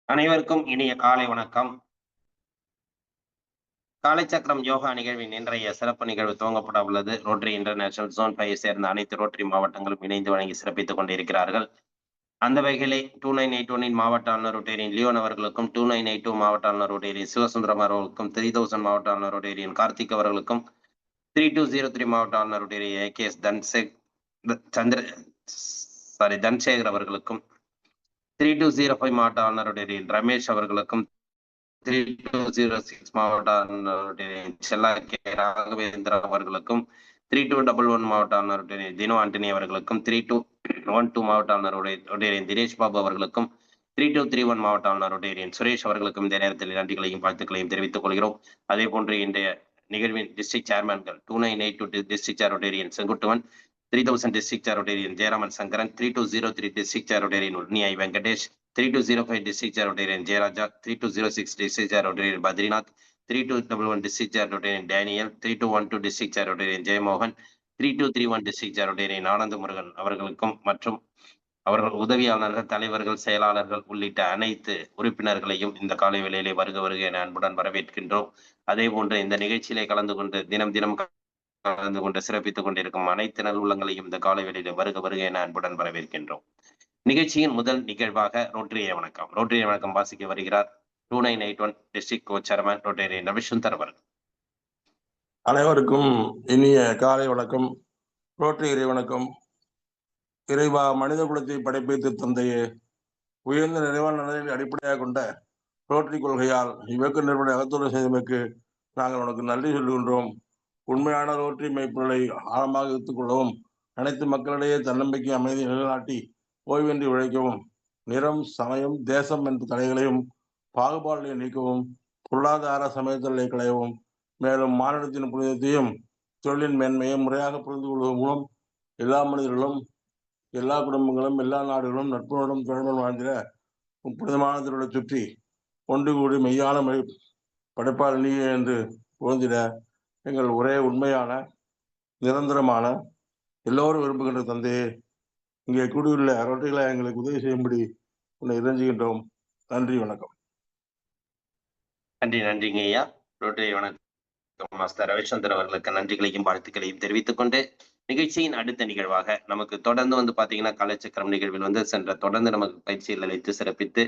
அனைவருக்கும் இனிய காலை வணக்கம். காலை சக்கரம் யோகா நிகழ்வின் இன்றைய சிறப்பு நிகழ்வு துவங்கப்பட உள்ளது. ரோட்டரி இன்டர்நேஷனல் ஜோன் 5 சேர்ந்த அனைத்து ரோட்டரி மாவட்டங்களும் இணைந்து வழங்கி சிறப்பித்துக் கொண்டிருக்கிறார்கள். அந்த வகையிலே 2981 மாவட்ட ஆளுநர் ரோட்டேரியன் லியோன் அவர்களுக்கும், 2982 மாவட்ட ஆளுநர் ரோட்டேரியன் சிவசுந்தரம் அவர்களுக்கும், 3000 மாவட்ட ஆளுநர் ரோட்டேரியன் கார்த்திக் அவர்களுக்கும், 3203 மாவட்ட ஆளுநர் ரோட்டேரியன் ஏகேஎஸ் தன்சேகர் அவர்களுக்கும், 3205 மாவட்ட ஆளுநர் ரோட்டேரியன் ரமேஷ் அவர்களுக்கும், 3206 மாவட்ட ஆளுநருடைய செல்லா கே ராகவேந்திர அவர்களுக்கும், 3211 மாவட்ட ஆளுநருடைய தினோ ஆண்டனி அவர்களுக்கும், 3212 மாவட்ட ஆளுநருடைய தினேஷ் பாபு அவர்களுக்கும், 3231 மாவட்ட ஆளுநருடைய சுரேஷ் அவர்களுக்கும் இந்த நேரத்தில் நன்றிகளையும் வாழ்த்துக்களையும் தெரிவித்துக் கொள்கிறோம். அதே போன்று இன்றைய நிகழ்வின் டிஸ்ட்ரிக்ட் சேர்மன்கள் 2982 டிஸ்ட்ரிக்ட் சேர் ரொட்டேரியன் செங்குட்டுவன், 3000 டிஸ்ட்ரிக்ட் சேர் ரொட்டேரியன் ஜெயராமன் சங்கரன், 3203 டிஸ்ட்ரிக்ட் சேர் Rotarian உர்னிஐ Venkatesh, 3205 district chair Rotarian Jayaraja, 3206 district chair Rotarian Badrinath, 3211 district chair Rotarian Daniel, 3212 district chair Rotarian Jaymohan, 3231 district chair Rotarian ஆனந்த முருகன் அவர்களுக்கும் மற்றும் அவர்கள் உதவியாளர்கள், தலைவர்கள், செயலாளர்கள் உள்ளிட்ட அனைத்து உறுப்பினர்களையும் இந்த காலை வேளையிலே வருக வருக என அன்புடன் வரவேற்கின்றோம். அதே போன்று இந்த நிகழ்ச்சியிலே கலந்து கொண்டு தினம் தினம் கலந்து கொண்டு சிறப்பித்துக் கொண்டிருக்கும் அனைத்து நல்லுள்ளங்களையும் இந்த காலை வேளையிலே வருக வருக என அன்புடன் வரவேற்கின்றோம். நிகழ்ச்சியின் முதல் நிகழ்வாக ரோட்டரிய வணக்கம். ரோட்டரிய வணக்கம் வாசிக்க வருகிறார் 2981 டிஸ்ட்ரிக்ட் கோ சேர்மன் ரோட்டரியன் ரவிசுந்தர் அவர்கள். அனைவருக்கும் இனிய காலை வணக்கம். ரோட்டரி வணக்கம். இறைவா, மனித குலத்தை படைப்பித்து தந்தையே, உயர்ந்த நிறைவான நலனை அடிப்படையாக கொண்ட ரோட்டரி கொள்கையால் இவ்வக்கு நிறுவன அகத்துறை செய்தமைக்கு நாங்கள் உனக்கு நன்றி சொல்கின்றோம். உண்மையான ரோட்டரி மெய்ப்பொருளை ஆழமாக எடுத்துக் கொள்ளவும், அனைத்து மக்களிடையே தன்னம்பிக்கை அமைதி நிலைநாட்டி ஓய்வின்றி உழைக்கவும், நிறம், சமயம், தேசம் என்ற தடைகளையும் பாகுபாடுகளை நீக்கவும், பொருளாதார சமயத்தலை களையவும், மேலும் மாநிலத்தின் புனிதத்தையும் தொழிலின் மேன்மையும் முறையாக புரிந்து கொள்வதன் மூலம் எல்லா மனிதர்களும், எல்லா குடும்பங்களும், எல்லா நாடுகளும் நட்புடன் தொடர்புடன் வாழ்ந்திட புனிதமான திருவிழை சுற்றி ஒன்று கூடி மெய்யான படைப்பாளர் நீயே என்று பொருந்திட எங்கள் ஒரே உண்மையான நிரந்தரமான எல்லோரும் விரும்புகின்ற தந்தையே, இங்கே கூடியுள்ள ரோட்டரிகளை எங்களுக்கு உதவி செய்யும்படி உன்னை இறைஞ்சுகின்றோம். நன்றி, வணக்கம். நன்றிங்க ஐயா. ரோட்டரி வணக்கம் மாஸ்டர் ரவிச்சந்திரன் அவர்களுக்கு நன்றிகளையும் வாழ்த்துக்களையும் தெரிவித்துக் கொண்டு நிகழ்ச்சியின் அடுத்த நிகழ்வாக நமக்கு தொடர்ந்து பாத்தீங்கன்னா கலைச்சக்கரம் நிகழ்வில் சென்ற தொடர்ந்து நமக்கு பயிற்சிகள் அளித்து சிறப்பித்து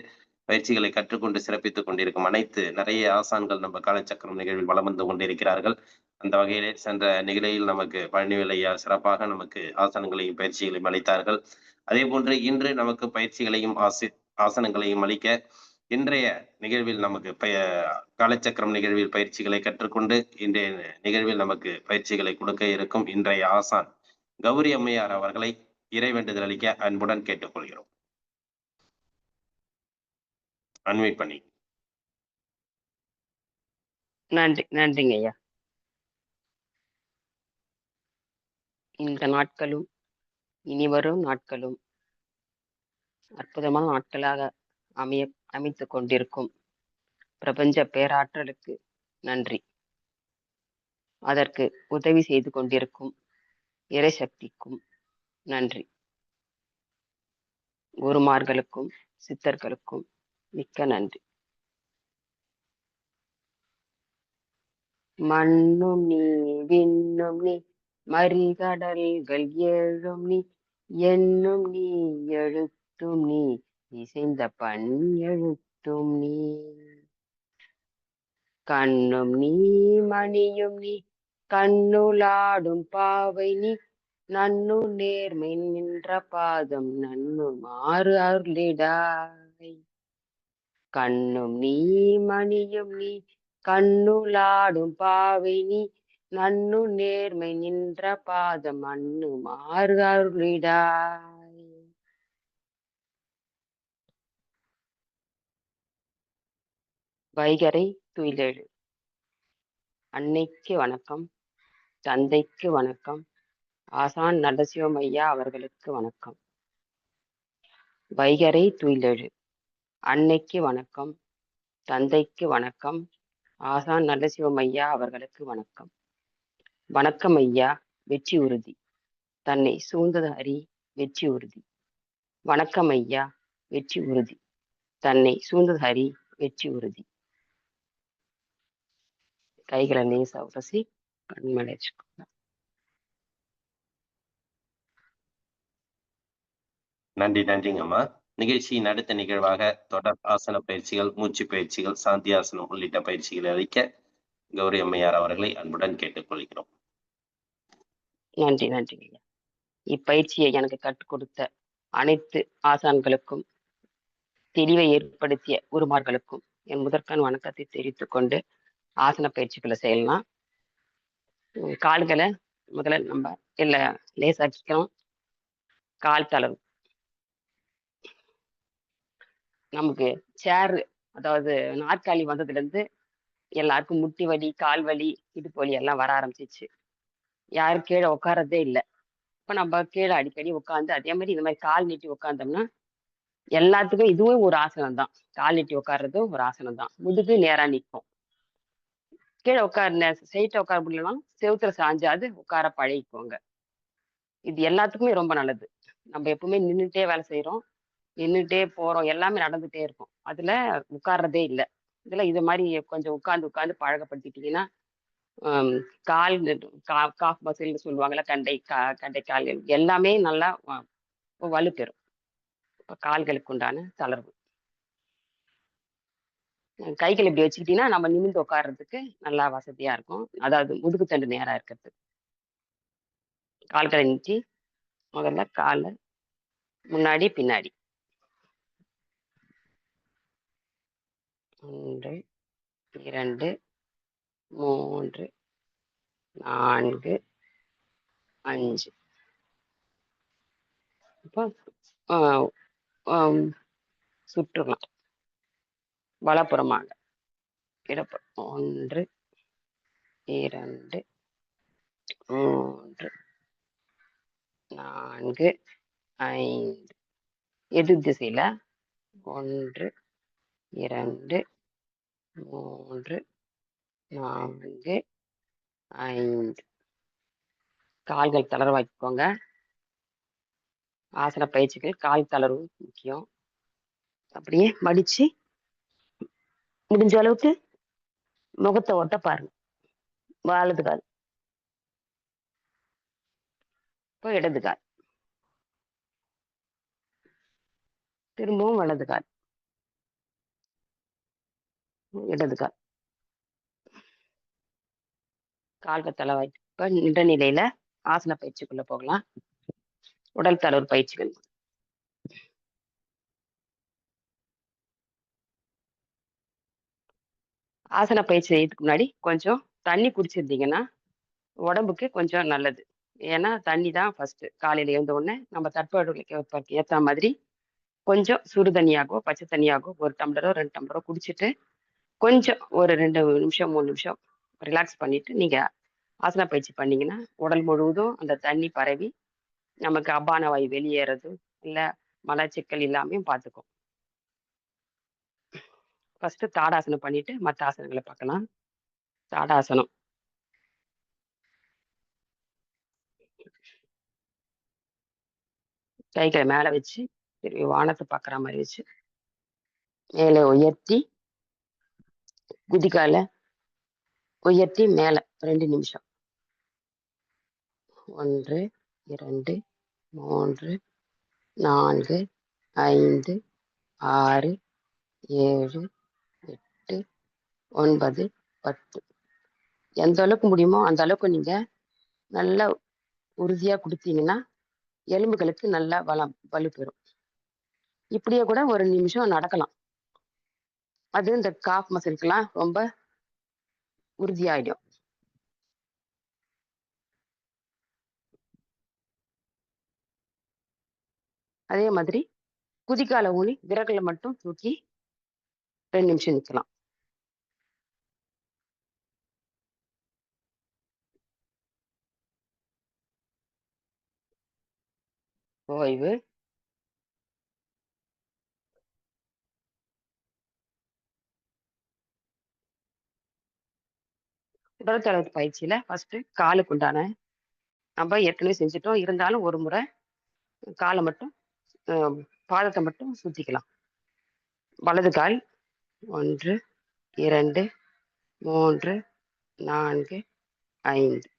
பயிற்சிகளை கற்றுக்கொண்டு சிறப்பித்துக் கொண்டிருக்கும் அனைத்து நிறைய ஆசான்கள் நம்ம காலச்சக்கரம் நிகழ்வில் வளம் வந்து கொண்டிருக்கிறார்கள். அந்த வகையிலே சென்ற நிகழ்வில் நமக்கு பழனிவேலையா சிறப்பாக நமக்கு ஆசனங்களையும் பயிற்சிகளையும் அளித்தார்கள். அதே போன்று இன்று நமக்கு பயிற்சிகளையும் ஆசனங்களையும் அளிக்க இன்றைய நிகழ்வில் நமக்கு காலச்சக்கரம் நிகழ்வில் பயிற்சிகளை கற்றுக்கொண்டு இன்றைய நிகழ்வில் நமக்கு பயிற்சிகளை கொடுக்க இருக்கும் இன்றைய ஆசான் கௌரி அம்மையார் அவர்களை இறைவேண்டுதல் அளிக்க அன்புடன் கேட்டுக்கொள்கிறோம். அன்வைட் பண்ணி. நன்றிங்க ஐயா. இந்த நாட்களும் இனிவரும் நாட்களும் அற்புதமான நாட்களாக அமைத்துக் கொண்டிருக்கும் பிரபஞ்ச பேராற்றலுக்கு நன்றி. அதற்கு உதவி செய்து கொண்டிருக்கும் இறைசக்திக்கும் நன்றி. குருமார்களுக்கும் சித்தர்களுக்கும் மிக்க நன்றி. மண்ணும் நீ, விண்ணும் நீ, மறிகடல்கள் ஏழும் நீ, எண்ணும் நீ, எழுத்தும் நீ, இசைந்த பண் எழுத்தும் நீ, கண்ணும் நீ, மணியும் நீ, கண்ணுளாடும் பாவை நீ, நன்னு நேர்மை நின்ற பாதம் நன்னுமாறு அருளிடாய். கண்ணும் நீ, மணியும் நீ, கண்ணுளாடும் பாவை நீ, நன்னு நேர்மை நின்ற பாதம் அண்ணுமாறு அருளிடாய். வைகரை துயிலெழு. அன்னைக்கு வணக்கம், தந்தைக்கு வணக்கம், ஆசான் நல்லசிவம் ஐயா அவர்களுக்கு வணக்கம். வைகரை துயிலெழு. அன்னைக்கு வணக்கம், தந்தைக்கு வணக்கம், ஆசான் நல்லசிவம் ஐயா அவர்களுக்கு வணக்கம். வணக்கம் ஐயா, வெற்றி உறுதி. தன்னை சூழ்ந்தது அறி வெற்றி உறுதி. வணக்கம் ஐயா, வெற்றி உறுதி. தன்னை சூழ்ந்தது ஹரி வெற்றி உறுதி. கைகளை லேசா உரசி கண்மலை வச்சுக்கோங்க. நன்றிங்கம்மா. நிகழ்ச்சியின் அடுத்த நிகழ்வாக தொடர் ஆசன பயிற்சிகள், மூச்சு பயிற்சிகள், சாந்தியாசனம் உள்ளிட்ட பயிற்சிகளை அளிக்க கௌரி அம்மையார் அவர்களை அன்புடன் கேட்டுக்கொள்கிறோம். நன்றிங்க. இப்பயிற்சியை எனக்கு கற்றுக் கொடுத்த அனைத்து ஆசான்களுக்கும், தெளிவை ஏற்படுத்திய குருமார்களுக்கும் என் முதற்கண் வணக்கத்தை தெரிவித்துக் கொண்டு ஆசன பயிற்சிகளை செய்யலாம். கால்களை முதல்ல நம்ம இல்ல லேசாக்கிக்கிறோம். கால் தளவு. நமக்கு சேர், அதாவது நாற்காலி வந்ததுல இருந்து எல்லாருக்கும் முட்டி வலி, கால் வலி, இடுப்பு வலி எல்லாம் வர ஆரம்பிச்சிச்சு. யாரும் கீழே உட்கார்றதே இல்லை. இப்ப நம்ம கீழே அடிக்கடி உட்காந்து அதே மாதிரி இந்த மாதிரி கால் நீட்டி உட்காந்தோம்னா எல்லாத்துக்கும் இதுவும் ஒரு ஆசனம் தான். கால் நீட்டி உட்கார்றதும் ஒரு ஆசனம் தான். முதுகு நேரா நிற்கும். கீழே ஸ்ட்ரெயிட்டா உட்கார முடியலனாலும் செவுத்துல சாஞ்சாது உட்கார பழகிக்கோங்க. இது எல்லாத்துக்குமே ரொம்ப நல்லது. நம்ம எப்பவுமே நின்றுட்டே வேலை செய்யறோம், நின்றுட்டே போறோம், எல்லாமே நடந்துட்டே இருக்கும். அதுல உட்கார்றதே இல்லை. இதுல இது மாதிரி கொஞ்சம் உட்கார்ந்து பழகப்படுத்திட்டீங்கன்னா கால் காஃப் மசில்னு சொல்லுவாங்கல்ல, கண்டை கால் எல்லாமே நல்லா வலுப்பெறும். இப்போ கால்களுக்கு உண்டான தளர்வு. கைகள் இப்படி வச்சுக்கிட்டீங்கன்னா நம்ம நிமிர்ந்து உட்கார்றதுக்கு நல்லா வசதியா இருக்கும். அதாவது முதுகு தண்டு நேரா இருக்கிறது. கால்களை நீட்டி முதல்ல காலை முன்னாடி பின்னாடி 1 2 3 4 5. இப்போ சுற்றுலாம் வலப்புறமாக இடப்புறம் 1 2 3 4 5. எதிர் திசையில 1 2 3 4 5. கால்கள் தளர்வாக்கிக்கோங்க. ஆசன பயிற்சிகள் கால் தளர்வு முக்கியம். அப்படியே மடிச்சு முடிஞ்ச அளவுக்கு முகத்தை ஒட்ட பாருங்க. வலது கால், இப்போ இடது கால், திரும்பவும் வலது கால், இடது கால். கால்கள் தளர்வாக்கி இப்ப நின்ற நிலையில ஆசன பயிற்சிக்குள்ள போகலாம். உடல் தளர்வு பயிற்சிகள். ஆசன பயிற்சி செய்யறதுக்கு முன்னாடி கொஞ்சம் தண்ணி குடிச்சிருந்தீங்கன்னா உடம்புக்கு கொஞ்சம் நல்லது. ஏன்னா தண்ணி தான் ஃபர்ஸ்ட். காலையில எழுந்த உடனே நம்ம தட்பவெப்பநிலைக்கு ஏற்ற மாதிரி கொஞ்சம் சுடு தண்ணியாகவோ பச்சை தண்ணியாகவோ 1 டம்ளரோ 2 டம்ளரோ குடிச்சிட்டு கொஞ்சம் ஒரு 2 நிமிஷம் 3 நிமிஷம் ரிலாக்ஸ் பண்ணிட்டு நீங்க ஆசன பயிற்சி பண்ணீங்கன்னா உடல் முழுவதும் அந்த தண்ணி பரவி நமக்கு அபான வாயு வெளியேறது இல்ல மலச்சிக்கல் இல்லாமையும் பார்த்துக்கும். ஃபர்ஸ்ட் தாடாசனம் பண்ணிட்டு மற்ற ஆசனங்களை பார்க்கலாம். தாடாசனம். கைகளை மேல வச்சு திரும்பி வானத்தை பார்க்குற மாதிரி வச்சு மேலே உயர்த்தி குதிகால உயர்த்தி மேல 2 நிமிஷம். 1 2 3 4 5 6 7 8 9 10. எந்த அளவுக்கு முடியுமோ அந்த அளவுக்கு நீங்க நல்லா உறுதியா கொடுத்தீங்கன்னா எலும்புகளுக்கு நல்லா வலுப்பெறும். இப்படியே கூட 1 நிமிஷம் நடக்கலாம். அது இந்த காஃப் மசிலுக்கெல்லாம் ரொம்ப உறுதியாயிடும். அதே மாதிரி குதிக்கால ஊனி விரல்களை மட்டும் தூக்கி 2 நிமிஷம் நிற்கலாம். ஓய்வு. உடல் தளர்வு பயிற்சியில ஃபர்ஸ்ட் காலுக்கு உண்டான நம்ம ஏற்கனவே செஞ்சுட்டோம். இருந்தாலும் ஒரு முறை காலை மட்டும் பாதத்தை மட்டும் சுத்திக்கலாம். வலது கால் 1 2 3 4 5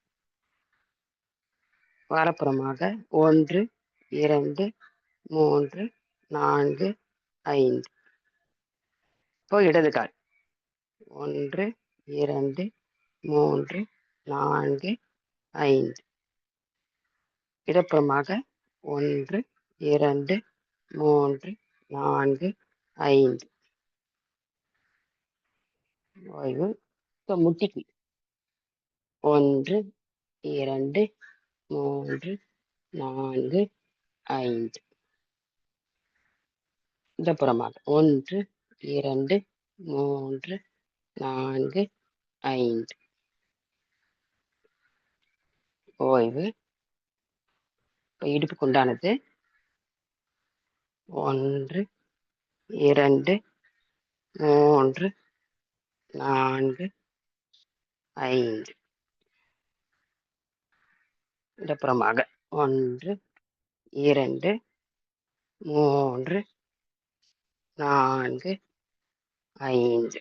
வலப்புறமாக 1 2 3 4 5. இப்போ இடது கால் 1 2 3 4 5. இடப்புறமாக 1 2 3 4 5. ஓய்வு. இப்போ முட்டிக்கு 1 2 3 4 5. இடப்புறமாக 1 2 3 4 5. ஓய்வு. இப்போ இடுப்புக்கு உண்டானது 1 2 3 4 5. இடப்புறமாக 1 2 3 4 5.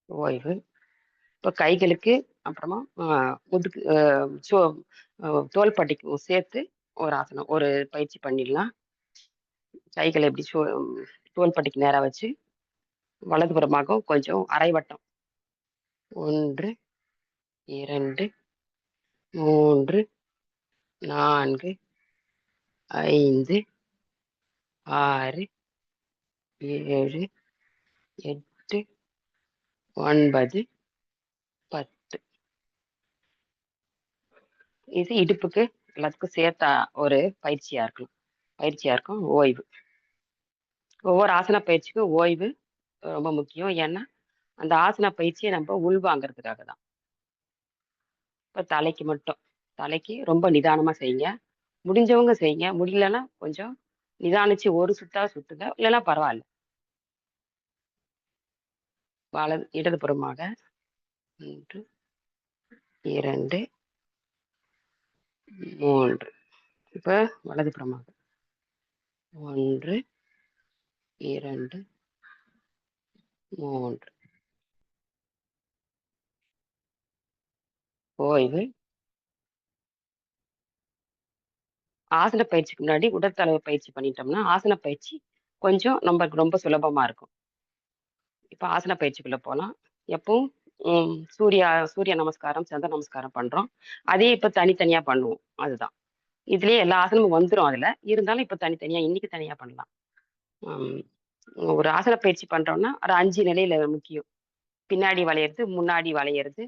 ஓய்வு. இப்போ கைகளுக்கு அப்புறமா முதுகு தோள்பட்டைக்கும் சேர்த்து ஒரு ஆசனம் ஒரு பயிற்சி பண்ணிடலாம். கைகளை எப்படி தோள்பட்டைக்கு நேரா வச்சு வலதுபுறமாக கொஞ்சம் அரை வட்டம் 1 2 3 4 5 6 7 8 9 10. இது இடுப்புக்கு எல்லாத்துக்கும் சேர்த்தா ஒரு பயிற்சியா இருக்கும். ஓய்வு. ஒவ்வொரு ஆசன பயிற்சிக்கும் ஓய்வு ரொம்ப முக்கியம். ஏன்னா அந்த ஆசன பயிற்சியை நம்ம உள்வாங்கிறதுக்காக தான். இப்போ தலைக்கு ரொம்ப நிதானமா செய்யுங்க. முடிஞ்சவங்க செய்யுங்க. முடியலன்னா கொஞ்சம் நிதானிச்சு ஒரு சுத்துங்க. இல்லைன்னா பரவாயில்ல. இடதுபுறமாக 1 2 3. இப்ப வலதுபுறமாக 1 2 3. ஓய்வு. ஆசன பயிற்சிக்கு முன்னாடி உடற்தளவு பயிற்சி பண்ணிட்டோம்னா ஆசன பயிற்சி கொஞ்சம் நமக்கு ரொம்ப சுலபமா இருக்கும். இப்ப ஆசன பயிற்சிக்குள்ள போலாம். எப்பவும் சூரிய நமஸ்காரம், சந்திர நமஸ்காரம் பண்றோம். அதே இப்ப தனித்தனியா பண்ணுவோம். அதுதான். இதுலயே எல்லா ஆசனமும் வந்துரும் அதுல. இருந்தாலும் இப்ப தனித்தனியா இன்னைக்கு தனியா பண்ணலாம். ஒரு ஆசன பயிற்சி பண்றோம்னா ஒரு 5 நிலையில முக்கியம். பின்னாடி வளையிறது, முன்னாடி வளையிறது,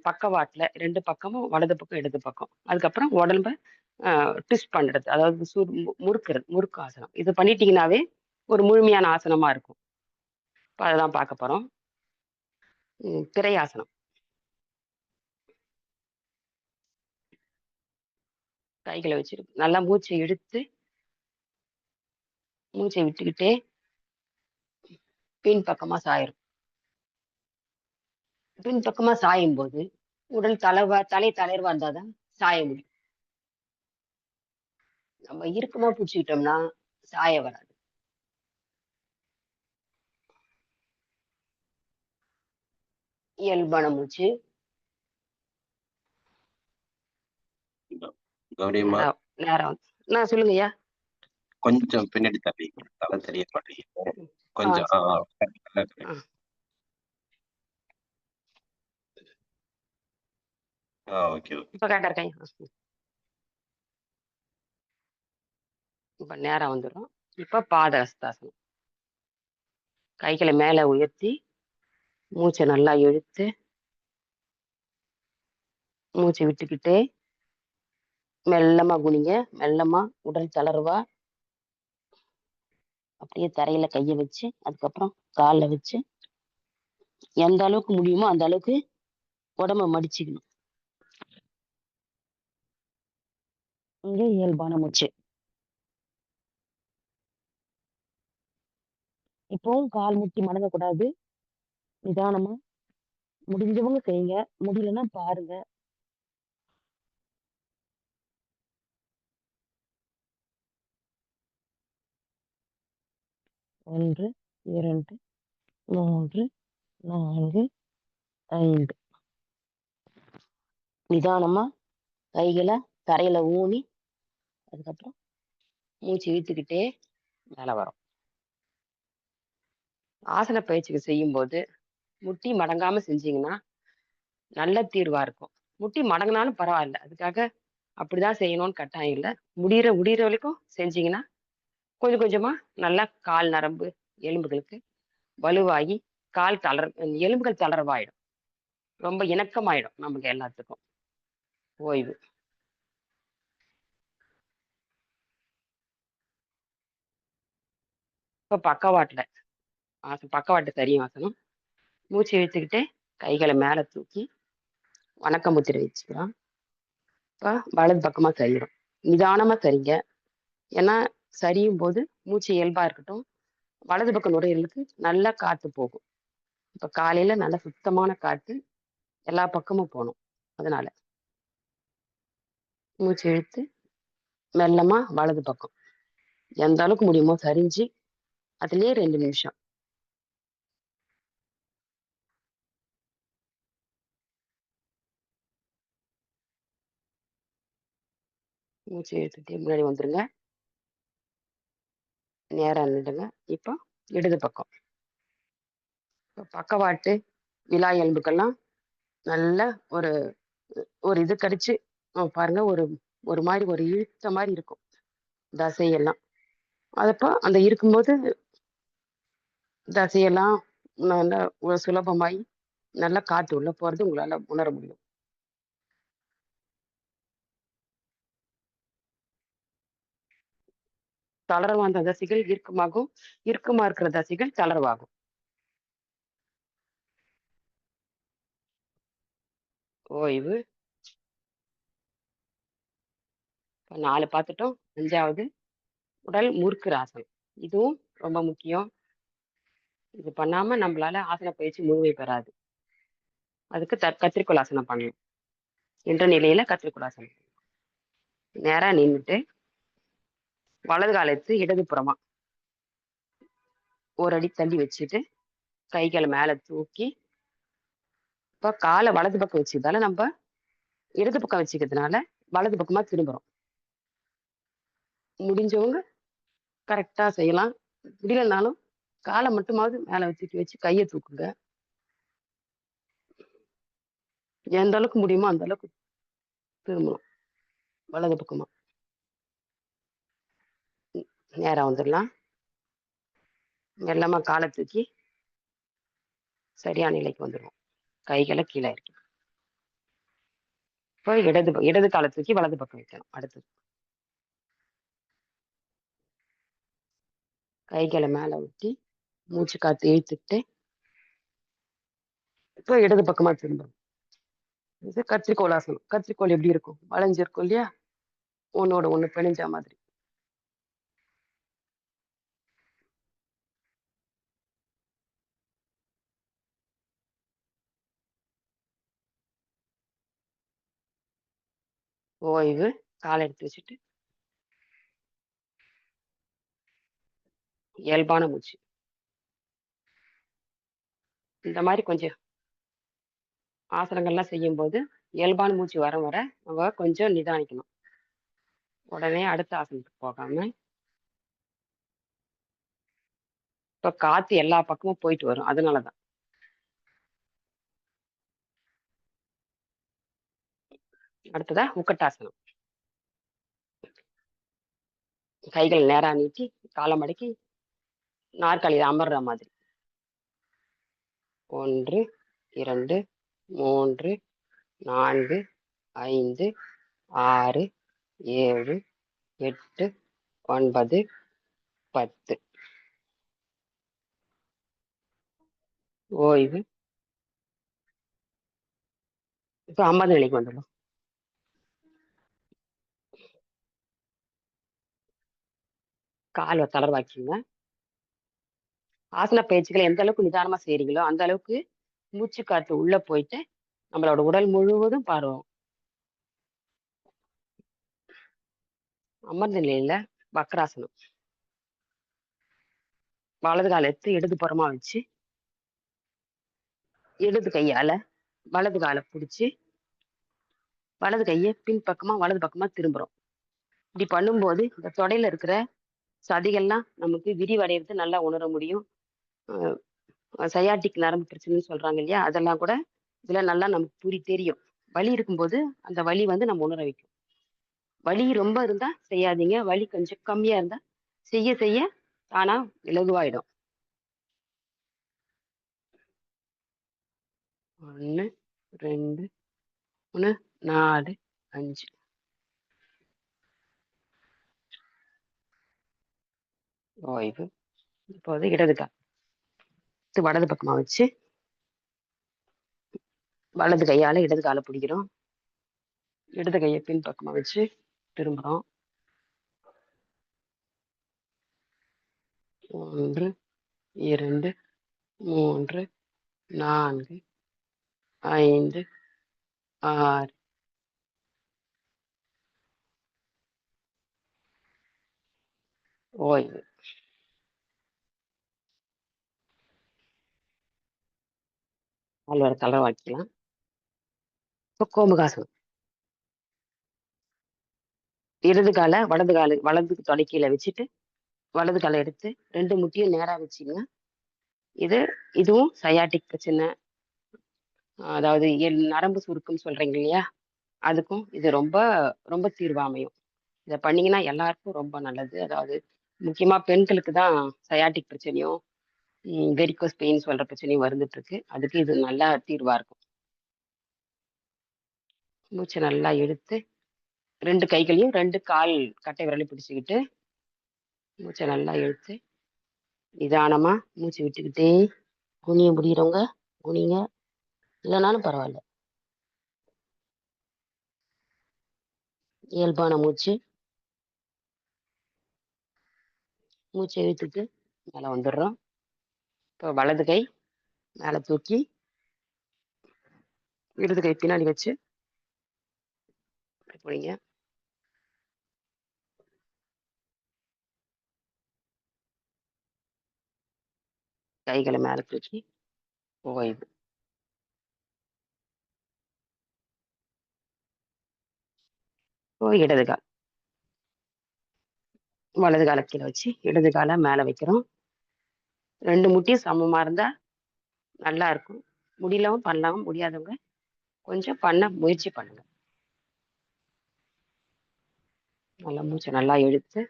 பக்கவாட்டுல 2 பக்கமும் வலது பக்கம், இடது பக்கம். அதுக்கப்புறம் உடம்ப ட்விஸ்ட் பண்றது. அதாவது முறுக்கு ஆசனம். இது பண்ணிட்டீங்கன்னாவே ஒரு முழுமையான ஆசனமா இருக்கும். இப்ப அததான் பார்க்க போறோம். திரையாசனம். கைகளை வச்சு நல்லா மூச்சை இழுத்து மூச்சை விட்டுக்கிட்டே பின்பக்கமா சாயிரும். பின்பக்கமா சாயும் போது உடல் தலை தளர்வா இருந்தாதான் சாய முடியும். நம்ம இறுக்கமா பிடிச்சுக்கிட்டோம்னா சாய வராது. இயல்பான மூச்சு. கௌரியம்மா நேரம் நான் சொல்லுங்க ஐயா. கொஞ்சம் பின்னாடி தள்ளி தலை தெரிய மாட்டேங்குது. கொஞ்சம் ஓகே. இப்ப கரெக்டா இருக்கேன். இப்ப நேரம் வந்துடும். இப்ப பாதஹஸ்தாசனம். கைகளை மேல உயர்த்தி மூச்சை நல்லா இழுத்து மூச்சை விட்டுக்கிட்டே மெல்லமா குனிங்க. மெல்லமா உடல் தளர்வா அப்படியே தரையில கைய வச்சு அதுக்கப்புறம் காலில் வச்சு எந்த அளவுக்கு முடியுமோ அந்த அளவுக்கு உடம்ப மடிச்சுக்கணும். இங்க இயல்பான மூச்சு. இப்பவும் கால் முட்டி மடங்கக்கூடாது. நிதானமா முடிஞ்சவங்க செய்யுங்க. முடியலன்னா பாருங்க. 1 2 3 4 5. நிதானமா கைகளை தரையில ஊனி அதுக்கப்புறம் மூச்சு இழுத்துக்கிட்டே மேல வரும். ஆசன பயிற்சிக்கு செய்யும்போது முட்டி மடங்காம செஞ்சீங்கன்னா நல்ல தீர்வா இருக்கும். முட்டி மடங்கினாலும் பரவாயில்ல, அதுக்காக அப்படிதான் செய்யணும்னு கட்டாயம் இல்லை. முடிகிற வரைக்கும் செஞ்சீங்கன்னா கொஞ்சம் கொஞ்சமா நல்லா கால் நரம்பு எலும்புகளுக்கு வலுவாகி எலும்புகள் தளர்வாயிடும். ரொம்ப இணக்கமாயிடும் நமக்கு எல்லாத்துக்கும். ஓய்வு. இப்ப பக்கவாட்டு சரி ஆசனம். மூச்சு இழுத்துக்கிட்டே கைகளை மேல தூக்கி வணக்க முத்திரை வச்சுக்கலாம். இப்ப வலது பக்கமா சரியிடும். நிதானமா சரிங்க. ஏன்னா சரியும் போது மூச்சு இயல்பா இருக்கட்டும். வலது பக்கம் நுரையீரலுக்கு நல்லா காத்து போகும். இப்ப காலையில நல்ல சுத்தமான காத்து எல்லா பக்கமும் போகணும். அதனால மூச்சு இழுத்து மெல்லமா வலது பக்கம் எந்த அளவுக்கு முடியுமோ சரிஞ்சு அதுலயே 2 நிமிஷம். மூச்சு இழுத்துட்டே முன்னாடி வந்துருங்க. நேரா நின்றுங்க. இப்போ இடது பக்கம். பக்கவாட்டு விலா எலும்புக்கெல்லாம் நல்ல ஒரு ஒரு இது கடிச்சு பாருங்க, ஒரு ஒரு மாதிரி ஒரு இழுத்த மாதிரி இருக்கும் தசையெல்லாம். அதப்போ அந்த இருக்கும்போது தசையெல்லாம் நல்லா சுலபமாயி நல்லா காற்று உள்ள போறது உங்களால உணர முடியும். தளர்வா அந்த தசைகள் இறுக்கமாகும், இறுக்கமா இருக்கிற தசைகள் தளர்வாகும். ஓய்வு. 4 பார்த்துட்டோம். 5வது உடல் முறுக்குற ஆசனம். இதுவும் ரொம்ப முக்கியம். இது பண்ணாம நம்மளால ஆசன பயிற்சி முழுமை பெறாது. அதுக்கு கத்திரிக்கோள் ஆசனம் பண்ணலாம். என்ற நிலையில கத்திரிக்கோள் ஆசனம். நேரா நின்றுட்டு வலது காலை எடுத்து இடது புறமா ஒரு அடி தள்ளி வச்சுட்டு கைகளை மேல தூக்கி, இப்ப காலை வலது பக்கம் வச்சுக்கிறதால நம்ம இடது பக்கம் வச்சுக்கிறதுனால வலது பக்கமா திரும்புறோம். முடிஞ்சவங்க கரெக்டா செய்யலாம். முடியலனாலும் காலை மட்டுமாவது மேல வச்சு கையை தூக்குங்க. எந்த அளவுக்கு முடியுமோ அந்த அளவுக்கு திரும்பணும் வலது பக்கமா. நேரா வந்துடலாம். மெல்லமா காலை தூக்கி சரியான நிலைக்கு வந்துடுவோம். கைகளை கீழே இறக்கி இப்போ இடது காலை தூக்கி வலது பக்கம் வைக்கணும். அடுத்தது கைகளை மேல ஊற்றி மூச்சு காத்து இழுத்துட்டு இப்போ இடது பக்கமா திரும்பணும். இது கத்திரிக்கோள் ஆசனம். கத்திரிக்கோள் எப்படி இருக்கும்? வளைஞ்சிருக்கும் இல்லையா? ஒன்னோட ஒண்ணு பிணைஞ்ச மாதிரி. ஓய்வு. காலை எடுத்து வச்சுட்டு இயல்பான மூச்சு. இந்த மாதிரி கொஞ்சம் ஆசனங்கள்லாம் செய்யும் போது இயல்பான மூச்சு வர நம்ம கொஞ்சம் நிதானிக்கணும். உடனே அடுத்த ஆசனத்துக்கு போகாம இப்ப காத்து எல்லா பக்கமும் போயிட்டு வரும். அதனாலதான் அடுத்ததா உக்கட்டாசனம். கைகள் நேரா நீட்டி காலை மடக்கி நாற்காலியில அமர்ற மாதிரி. 1 2 3 4 5 6 7 8 9 10. ஓய்வு. இப்ப 50 நிலைக்கு வந்துடும். காலை தளர்வாக்கிங்க. ஆசன பயிற்சிகளை எந்த அளவுக்கு நிதானமா செய்றீங்களோ அந்த அளவுக்கு மூச்சு காற்று உள்ள போயிட்டு நம்மளோட உடல் முழுவதும் பரவும். அமர்ந்த நிலையில வக்ராசனம். வலது காலை எடுத்து இடது புறமா வச்சு இடது கையால வலது காலை பிடிச்சி வலது கையை பின்பக்கமா வலது பக்கமா திரும்புறோம். இப்படி பண்ணும்போது இந்த தொடையில இருக்கிற சதைகள்லாம் நமக்கு விரிவடைகிறது நல்லா உணர முடியும். சயாட்டிக் நரம்பு பிரச்சனைன்னு சொல்றாங்க இல்லையா, அதெல்லாம் கூட இதுல நல்லா நமக்கு தெரியும். வலி இருக்கும்போது அந்த வலி வந்து நம்ம உணர வைக்கும். வலி ரொம்ப இருந்தா செய்யாதீங்க. வலி கொஞ்சம் கம்மியா இருந்தா செய்ய செய்ய தானா இலகுவாயிடும். 1, 2, 3, 4, 5. ஓய்வு. இப்போது இடது கால் வலது பக்கமா வச்சு வலது கையால இடது காலை பிடிக்கிறோம். இடது கையை பின்பக்கமா வச்சு திரும்புறோம். 1, 2, 3, 4, 5, 6. ஓய்வு. காலோட தளர வாக்கிக்கலாம். இப்போ கோமுகாசனம். இடது காலை வலது தொடைக்கீழ வச்சுட்டு வலது காலை எடுத்து 2 முட்டியும் நேரா வச்சுங்க. இதுவும் சயாட்டிக் பிரச்சனை, அதாவது நரம்பு சுருக்கம் சொல்றீங்க இல்லையா, அதுக்கும் இது ரொம்ப ரொம்ப தீர்வா அமையும். இதை பண்ணீங்கன்னா எல்லாருக்கும் ரொம்ப நல்லது. அதாவது முக்கியமா பெண்களுக்கு தான் சயாட்டிக் பிரச்சனையும் வெரிகோஸ் பெயின் சொல்ற பிரச்சனையும் வந்துட்டு இருக்கு. அதுக்கு இது நல்லா தீர்வா இருக்கும். மூச்சை நல்லா இழுத்து 2 கைகளையும் 2 கால் கட்டை விரலையும் பிடிச்சுக்கிட்டு மூச்சை நல்லா இழுத்து நிதானமா மூச்சு விட்டுக்கிட்டே குனிய முடியறவங்க குனிங்க, இல்லைனாலும் பரவாயில்ல. இயல்பான மூச்சை இழுத்துட்டு மேலே வந்துடுறோம். இப்போ வலது கை மேலே தூக்கி இடது கை பின்னாடி வச்சு போறீங்க. கைகளை மேலே தூக்கி ஓய்வு. இடது கால் வலது காலை கீழே வச்சு இடது காலை மேலே வைக்கிறோம். 2 முட்டியும் சமமா இருந்தா நல்லா இருக்கும். முடியலவும் பண்ணலாம், முடியாதவங்க கொஞ்சம் பண்ண முயற்சி பண்ணுங்க. நல்லா மூச்சை நல்லா இழுத்து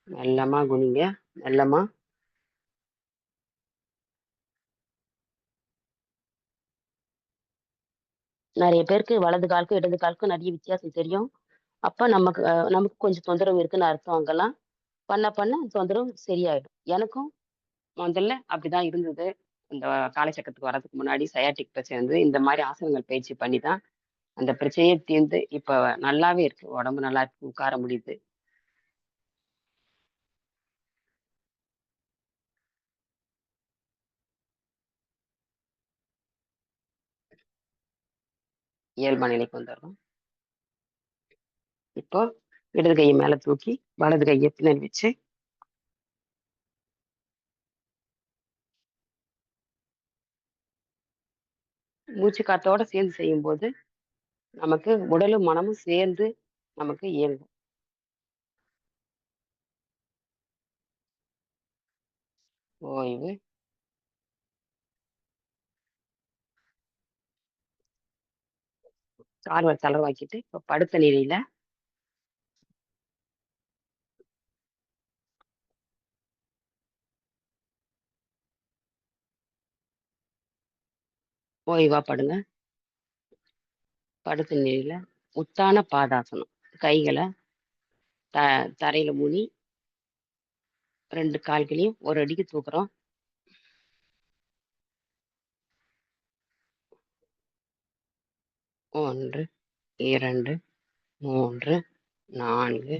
மெல்லமா குனிங்க. மெல்லமா நிறைய பேருக்கு வலது காலுக்கும் இடது காலுக்கும் நிறைய வித்தியாசம் தெரியும். அப்ப நமக்கு கொஞ்சம் தொந்தரவு இருக்குன்னு அர்த்தம். அங்கெல்லாம் பண்ண பண்ண தொந்தரவு சரியாயிடும். எனக்கும் முதல்ல அப்படிதான் இருந்தது. இந்த காலச்சக்கரத்துக்கு வர்றதுக்கு முன்னாடி சயாட்டிக் பிரச்சனை வந்து இந்த மாதிரி ஆசனங்கள் பயிற்சி பண்ணி தான் அந்த பிரச்சனையே தீர்ந்து இப்ப நல்லாவே இருக்கு. உடம்பு நல்லா இருக்கு, உட்கார முடியுது. இயல்பு நிலைக்கு வந்துடுறோம். இப்போ இடது கையை மேல தூக்கி வலது கையை பின்னாடி வச்சு மூச்சு காத்தோட சேர்ந்து செய்யும் போது நமக்கு உடலும் மனமும் சேர்ந்து நமக்கு இயங்கும். ஓய்வு. கால்வரை தளர்வாக்கிட்டு இப்போ படுத்த நிலையில ஓய்வா படுங்க. படுத்த நிலையில உத்தான பாதாசனம். கைகளை தரையில மூடி 2 கால்களையும் ஒரு அடிக்கு தூக்குறோம். 1, 2, 3, 4,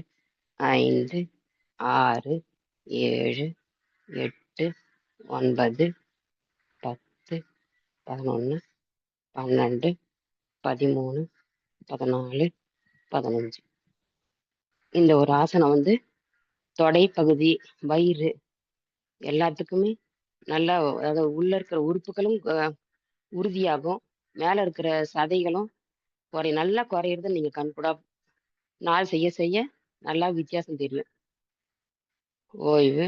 5, 6, 7, 8, 9, 10, 11, 12, 13, 14, 15. இந்த ஒரு ஆசனம் வந்து தொடை பகுதி, வயிறு எல்லாத்துக்குமே நல்லா, அதாவது உள்ள இருக்கிற உறுப்புகளும் உறுதியாகும். மேல இருக்கிற சதைகளும் நல்லா குறையிறத நீங்க கண்கூடா நாள் செய்ய செய்ய நல்லா வித்தியாசம் தெரியும். ஓய்வு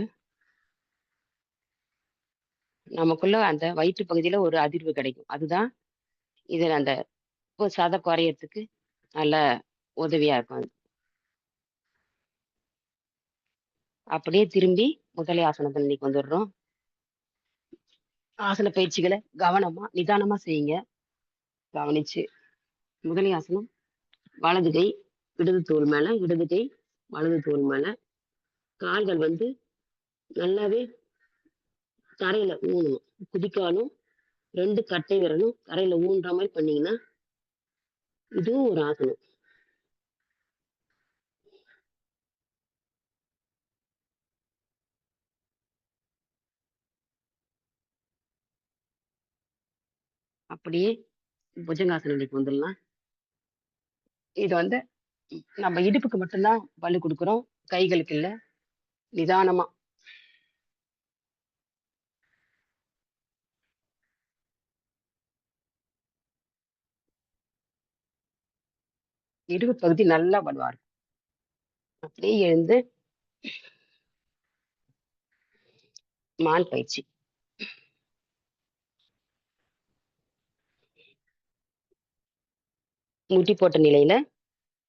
நமக்குள்ள அந்த வயிற்று பகுதியில ஒரு அதிர்வு கிடைக்கும். அதுதான் இது அந்த சதை குறையறதுக்கு நல்ல உதவியா இருக்கும் அது. அப்படியே திரும்பி முதலை ஆசனத்துல இன்னைக்கு வந்துடுறோம். ஆசன பயிற்சிகளை கவனமா நிதானமா செய்யுங்க. கவனிச்சு முதலை ஆசனம், வலது கை இடது தோள் மேல, இடது கை வலது தோள் மேல, கால்கள் நல்லாவே தரையில ஊனணும். குதிக்காலும் 2 கட்டை விரலும் தரையில ஊன்ற மாதிரி பண்ணீங்கன்னா இதுவும் ஒரு ஆசனம். அப்படியே புஜங்காசனம் இன்னைக்கு வந்துடலாம். இது நம்ம இடுப்புக்கு மட்டும்தான் வலு கொடுக்குறோம், கைகளுக்கு இல்ல. நிதானமா இடுப்பு பகுதி நல்லா வலுவா இருக்கும். அப்படியே எழுந்து மான் பயிற்சி. முட்டி போட்ட நிலையில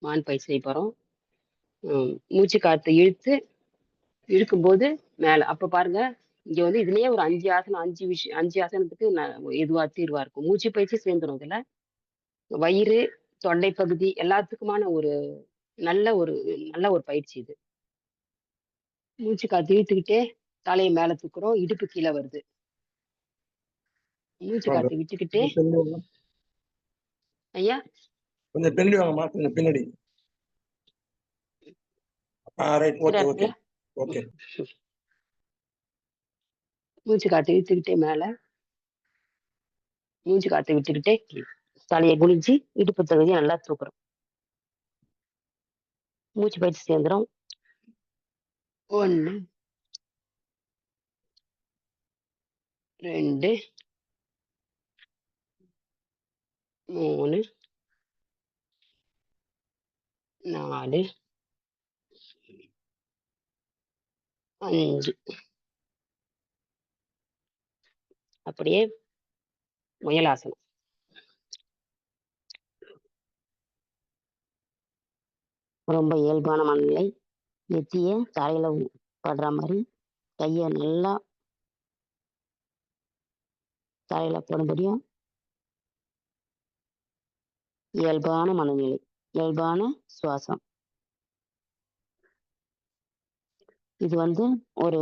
மான் பயிற்சி செய்ய போறோம். மூச்சு காத்து இழுக்கும்போது மேல அப்ப பாருங்க, இங்க இதுலயே ஒரு 5 ஆசனம், 5 ஆசனத்துக்கு எதுவா தீர்வா இருக்கும். மூச்சு பயிற்சி சேர்ந்துரும் இதுல. வயிறு, தொண்டை பகுதி எல்லாத்துக்குமான நல்ல ஒரு பயிற்சி இது. மூச்சு காத்து இழுத்துக்கிட்டே தலையை மேல தூக்குறோம், இடுப்பு கீழே வருது. மூச்சு காத்து விட்டுக்கிட்டே ஐயா கொஞ்சம் பின்னாடி வாங்கம்மா, கொஞ்சம் பின்னாடி. ஓகே. மூச்சு காத்து இழுத்துக்கிட்டே மேல, மூச்சு காத்து விட்டுக்கிட்டே தலையை குனிஞ்சு இடுப்பு பகுதியை நல்லா தூக்குறோம். மூச்சு பயிற்சி சேர்ந்துரும். 1 2 3 4 5. அப்படியே முயலாசனம். ரொம்ப இயல்பான மனநிலை. நெத்திய தலையில படுற மாதிரி கைய நல்லா தலையில போடும்படியும் இயல்பான மனநிலை, இயல்பான சுவாசம். இது ஒரு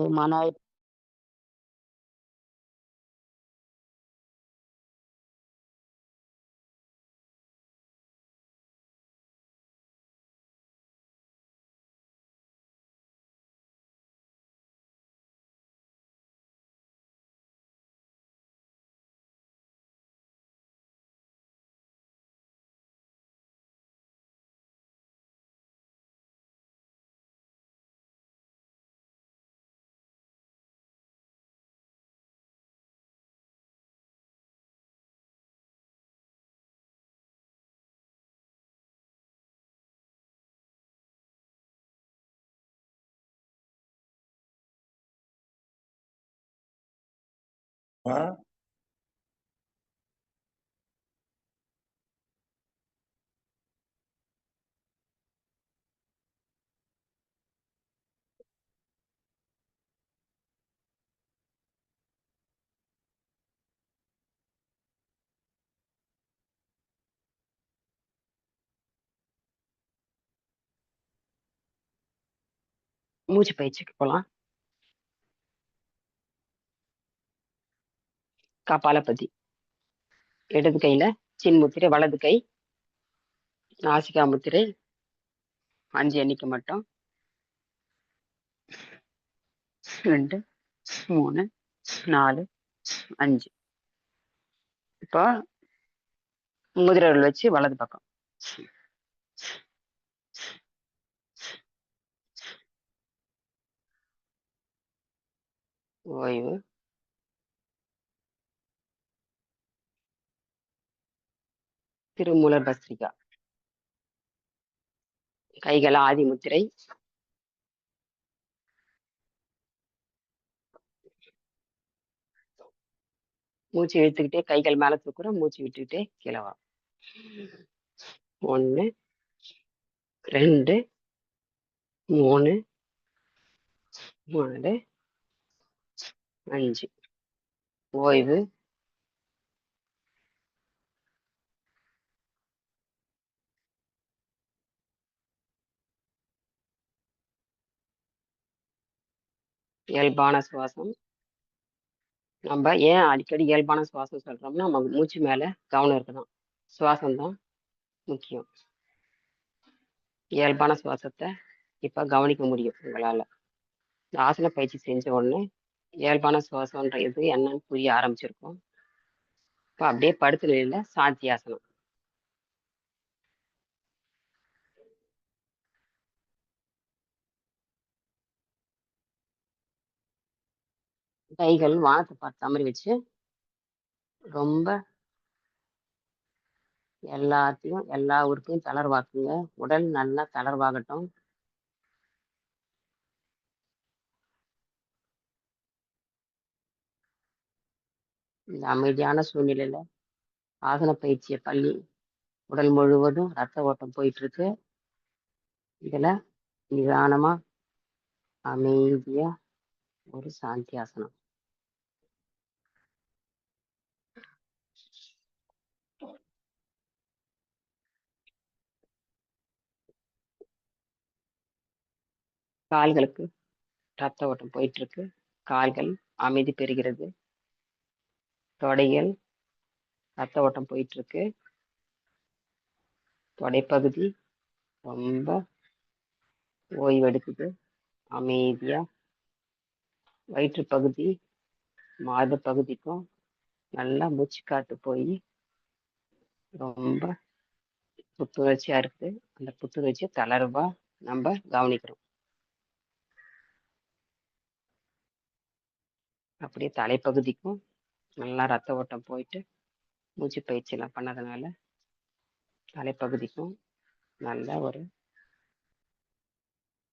மூச்சு பயிற்சிக்கு போலாம். கபாலபதி. இடது கையில சின்முத்திரை, வலது கை நாசிகா முத்திரை. 5 எண்ணிக்கை மட்டும். 2 3 4 5. இப்போ முதிரர்கள் வச்சு வலது பக்கம். ஓய்வு, திருமூலர் பஸ்திரிகா. கைகள் ஆதி முத்திரை, மூச்சு இழுத்துக்கிட்டே கைகள் மேல தூக்குறோம், மூச்சு விட்டுக்கிட்டே கீழே வரும். 1 2 3 4 5. ஓய்வு, இயல்பான சுவாசம். நம்ம ஏன் அடிக்கடி இயல்பான சுவாசம் சொல்றோம்னா, நம்ம மூச்சு மேல கவனம் இருக்கணும். சுவாசம் தான் முக்கியம். இயல்பான சுவாசத்தை இப்ப கவனிக்க முடியும் உங்களால. இந்த ஆசன பயிற்சி செஞ்ச உடனே இயல்பான சுவாசம்ன்ற இது என்னன்னு புரிய ஆரம்பிச்சிருக்கும். இப்போ அப்படியே படுத்த நிலையில சாந்தி ஆசனம். கைகள் வானத்தை பார்த்த மாதிரி வச்சு ரொம்ப எல்லாத்தையும் எல்லா உறுப்பையும் தளர்வாக்குங்க. உடல் நல்லா தளர்வாகட்டும். இந்த அமைதியான சூழ்நிலையில ஆசன பயிற்சியை பள்ளி உடல் முழுவதும் ரத்த ஓட்டம் போயிட்டு இருக்கு. இதுல நிதானமா அமைதியா ஒரு சாந்தி ஆசனம். கால்களுக்கு ரத்த ஓட்டம் போயிட்டு இருக்கு. கால்கள் அமைதி பெறுகிறது. தொடைகள் ரத்த ஓட்டம் போயிட்டு இருக்கு. தொடைப்பகுதி ரொம்ப ஓய்வெடுக்குது அமைதியா. வயிற்று பகுதி மார்பு பகுதிக்கும் நல்லா மூச்சு காத்து போய் ரொம்ப புத்துணர்ச்சியா இருக்குது. அந்த புத்துணர்ச்சியை தளர்வா நம்ம கவனிக்கிறோம். அப்படியே தலைப்பகுதிக்கும் நல்லா ரத்த ஓட்டம் போயிட்டு மூச்சு பயிற்சி எல்லாம் பண்ணதுனால தலைப்பகுதிக்கும் நல்ல ஒரு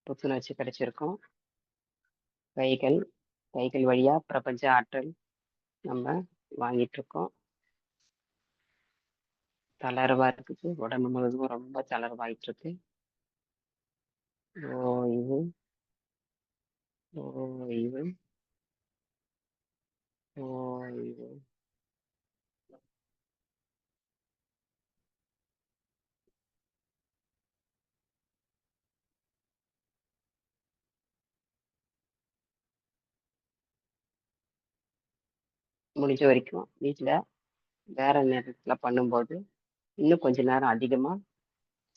புத்துணர்ச்சி கிடைச்சிருக்கும். கைகள் வழியா பிரபஞ்ச ஆற்றல் நம்ம வாங்கிட்டு இருக்கோம். தளர்வா இருக்குது. உடம்பு முழுவதும் ரொம்ப தளர்வாயிட்டு இருக்கு. ஓய்வு, ஓய்வு, ஓய்வு. முடிஞ்ச வரைக்கும் வீட்டுல வேற நேரத்துல பண்ணும்போது இன்னும் கொஞ்ச நேரம் அதிகமா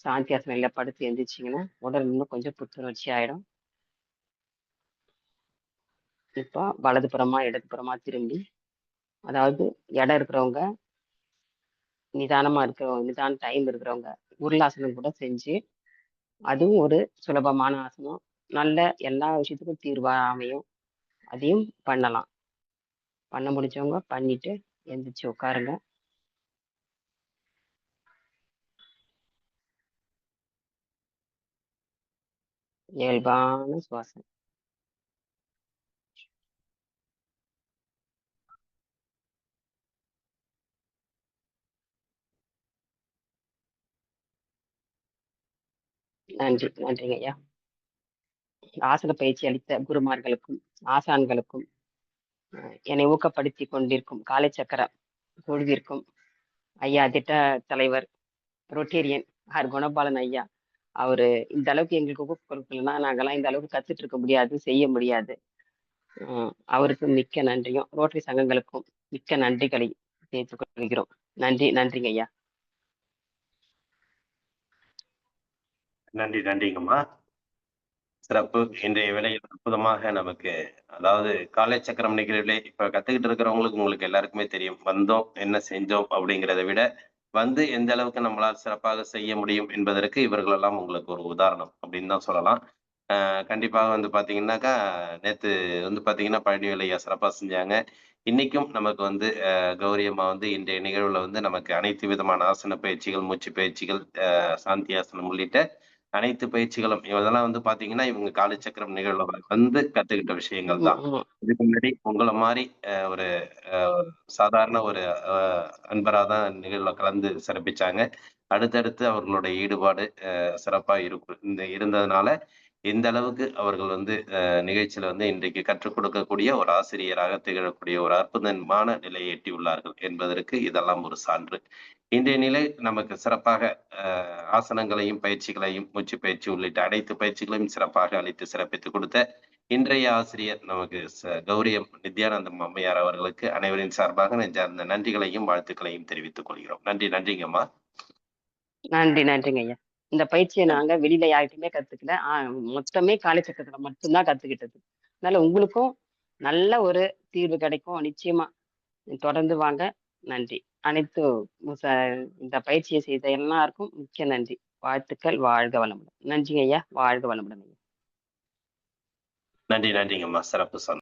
சாந்தி ஆசனையில படுத்து எந்திரிச்சிங்கன்னா உடல் இன்னும் கொஞ்சம் புத்துணர்ச்சி ஆயிடும். இப்போ வலதுபுறமா இடதுபுறமா திரும்பி, அதாவது இடம் இருக்கிறவங்க நிதான டைம் இருக்கிறவங்க உருளாசனம் கூட செஞ்சு, அதுவும் ஒரு சுலபமான ஆசனம். நல்ல எல்லா விஷயத்துக்கும் தீர்வா அமையும். அதையும் பண்ணலாம். பண்ண முடிஞ்சவங்க பண்ணிட்டு எந்திரிச்சு உட்காருங்க. இயல்பான சுவாசம். நன்றிங்க ஐயா. ஆசன பயிற்சி அளித்த குருமார்களுக்கும் ஆசான்களுக்கும் என்னை ஊக்கப்படுத்தி கொண்டிருக்கும் காலை சக்கர குழுவிற்கும் ஐயா திட்ட தலைவர் ரொட்டேரியன் ஆர் குணபாலன் ஐயா, அவரு இந்த அளவுக்கு எங்களுக்கு ஊக்கம் கொடுக்கலன்னா நாங்கெல்லாம் இந்த அளவுக்கு கத்துட்டு இருக்க முடியாது, செய்ய முடியாது. அவருக்கு மிக்க நன்றியும் ரோட்டரி சங்கங்களுக்கும் மிக்க நன்றிகளை தெரிவித்துக் கொள்கிறோம். நன்றிங்க ஐயா. நன்றிங்கம்மா. சிறப்பு. இன்றைய வேளையில் அற்புதமாக நமக்கு, அதாவது காலை சக்கரம் நிகழ்வுகளே இப்ப கத்துக்கிட்டு இருக்கிறவங்களுக்கு உங்களுக்கு எல்லாருக்குமே தெரியும். வந்தோம் என்ன செஞ்சோம் அப்படிங்கிறத விட வந்து எந்த அளவுக்கு நம்மளால் சிறப்பாக செய்ய முடியும் என்பதற்கு இவர்கள் எல்லாம் உங்களுக்கு ஒரு உதாரணம் அப்படின்னு தான் சொல்லலாம். கண்டிப்பாக வந்து பாத்தீங்கன்னாக்கா, நேத்து வந்து பாத்தீங்கன்னா, பழனிவேல் ஐயா சிறப்பா செஞ்சாங்க. இன்னைக்கும் நமக்கு வந்து கௌரி அம்மா வந்து இன்றைய நிகழ்வுல வந்து நமக்கு அனைத்து விதமான ஆசன பயிற்சிகள், மூச்சு பயிற்சிகள், சாந்தி ஆசனம் உள்ளிட்ட அனைத்து பயிற்சிகளும் இதெல்லாம் வந்து பாத்தீங்கன்னா, இவங்க காலச்சக்கரம் நிகழ்வுல வந்து கத்துக்கிட்ட விஷயங்கள் ஆமா, தான். ஆமா. இதுக்கு முன்னாடி உங்கள மாரி ஒரு அ சாதாரண ஒரு அ அன்பரா தான் நிகழ்வுல கலந்து சிறப்பிச்சாங்க. அடுத்தடுத்து அவர்களுடைய ஈடுபாடு சிறப்பா இருந்ததுனால, இந்த அளவுக்கு அவர்கள் வந்து நிகழ்ச்சியில வந்து இன்றைக்கு கற்றுக் கொடுக்கக்கூடிய ஒரு ஆசிரியராக திகழக்கூடிய ஒரு அற்புதமான நிலையை எட்டியுள்ளார்கள் என்பதற்கு இதெல்லாம் ஒரு சான்று. இன்றைய நிலை நமக்கு சிறப்பாக ஆசனங்களையும், பயிற்சிகளையும், மூச்சு பயிற்சி உள்ளிட்ட அனைத்து பயிற்சிகளையும் சிறப்பாக அளித்து சிறப்பித்துக் கொடுத்த இன்றைய ஆசிரியர் நமக்கு கௌரியம் நித்யானந்தம் அம்மையார் அவர்களுக்கு அனைவரின் சார்பாக நெஞ்சார்ந்த நன்றிகளையும், வாழ்த்துக்களையும் தெரிவித்துக் கொள்கிறோம். நன்றி, நன்றிங்கம்மா. நன்றிங்க ஐயா. இந்த பயிற்சிய நாங்க வெளியில யார்கிட்டயுமே கத்துக்கல. மொத்தமே காலை சக்கரத்துல மட்டும் தான் கத்துக்கிட்டது. அதனால உங்களுக்கும் நல்ல ஒரு தீர்வு கிடைக்கும். நிச்சயமா தொடர்ந்து வாங்க. நன்றி. அனைத்து ச இந்த பயிற்சியை செய்த எல்லாருக்கும் மிக்க நன்றி. வாழ்த்துக்கள். வாழ்க வளமுடன். நன்றிங்க ஐயா. வாழ்க வளமுடன் ஐயா. நன்றி, நன்றிங்கம்மா. சிறப்பு